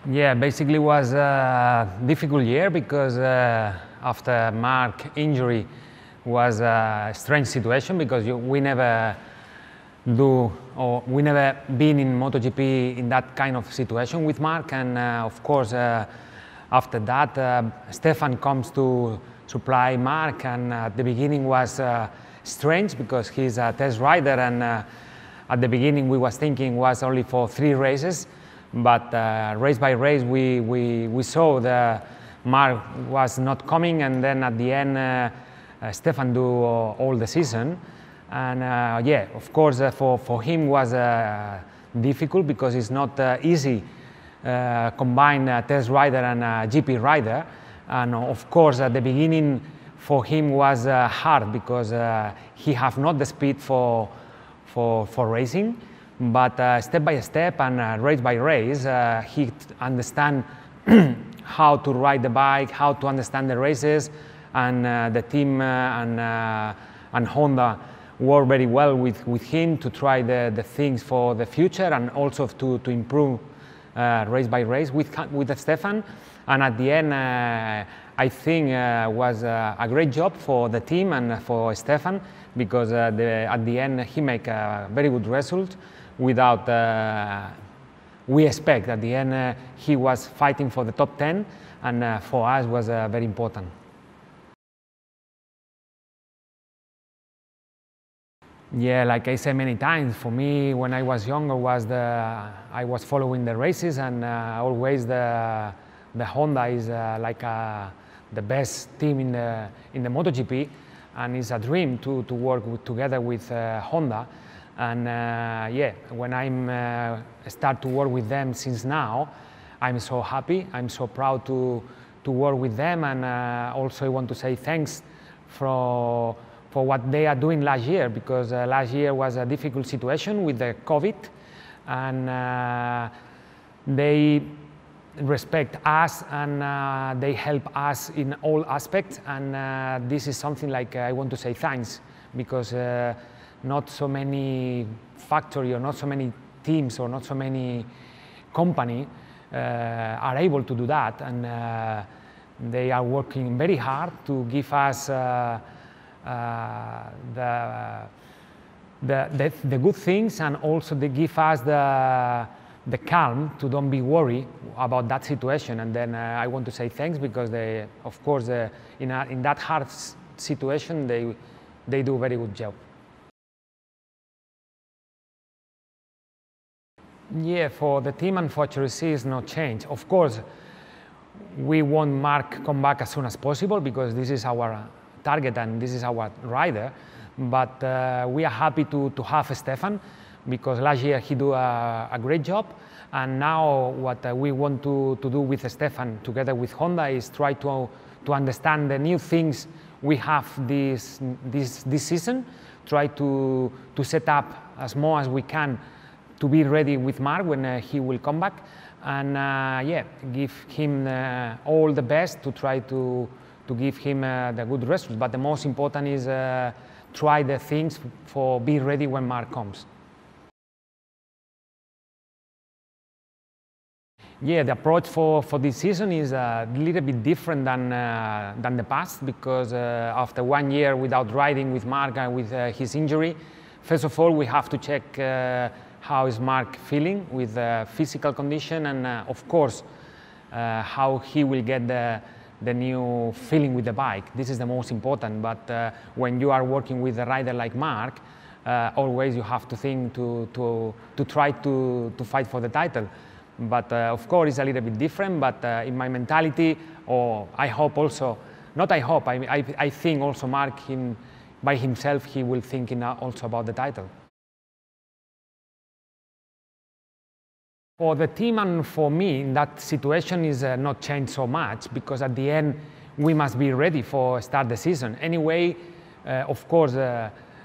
Yeah, basically was a difficult year because after Marc injury was a strange situation because we never we never been in MotoGP in that kind of situation with Marc, and of course after that Stefan comes to supply Marc, and at the beginning was strange because he's a test rider, and at the beginning we was thinking was only for 3 races. But race by race, we saw the Marc was not coming, and then at the end, Stefan do all the season. And yeah, of course, for him was difficult because it's not easy combine a test rider and a GP rider. And of course, at the beginning, for him was hard because he have not the speed for racing. But step by step and race by race, he understand how to ride the bike, how to understand the races, and the team and Honda work very well with him to try the things for the future, and also to improve race by race with Stefan. And at the end, I think was a great job for the team and for Stefan, because at the end he make a very good result. Without, we expect at the end he was fighting for the top 10, and for us was very important. Yeah, like I said many times, for me when I was younger I was following the races, and always the Honda is like the best team in the MotoGP, and it's a dream to work together with Honda. And yeah, when I start to work with them since now, I'm so happy, I'm so proud to work with them, and also I want to say thanks for what they are doing last year, because last year was a difficult situation with the COVID, and they respect us, and they help us in all aspects, and this is something like I want to say thanks, because not so many factory or not so many teams or not so many company are able to do that, and they are working very hard to give us the good things, and also they give us the calm to don't be worried about that situation. And then I want to say thanks, because they, of course, in that hard situation, they do a very good job. Yeah, for the team, unfortunately, is no change. Of course, we want Marc come back as soon as possible, because this is our target and this is our rider. But we are happy to have Stefan, because last year he do a great job. And now what we want to do with Stefan together with Honda is try to understand the new things we have this season, try to set up as more as we can to be ready with Marc when he will come back, and yeah, give him all the best to try to give him the good results. But the most important is try the things for be ready when Marc comes. Yeah, the approach for this season is a little bit different than the past, because after 1 year without riding with Marc and with his injury, first of all we have to check how is Marc feeling with the physical condition, and of course how he will get the new feeling with the bike. This is the most important. But when you are working with a rider like Marc, always you have to think to try to fight for the title. But of course it's a little bit different, but in my mentality, or I hope also, not I hope, I think also Marc by himself he will think also about the title. For the team and for me, that situation is not changed so much, because at the end we must be ready for start the season. Anyway, of course,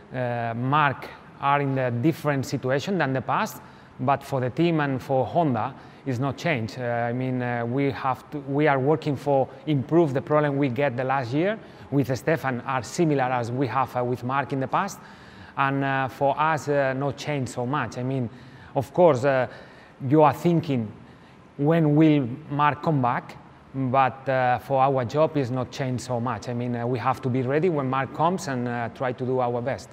Marc are in a different situation than the past, but for the team and for Honda, it's not changed. I mean, we are working for improve the problem we get the last year with Stefan are similar as we have with Marc in the past, and for us, no change so much. I mean, of course. You are thinking when will Marc come back, but for our job it's not changed so much. I mean, we have to be ready when Marc comes and try to do our best.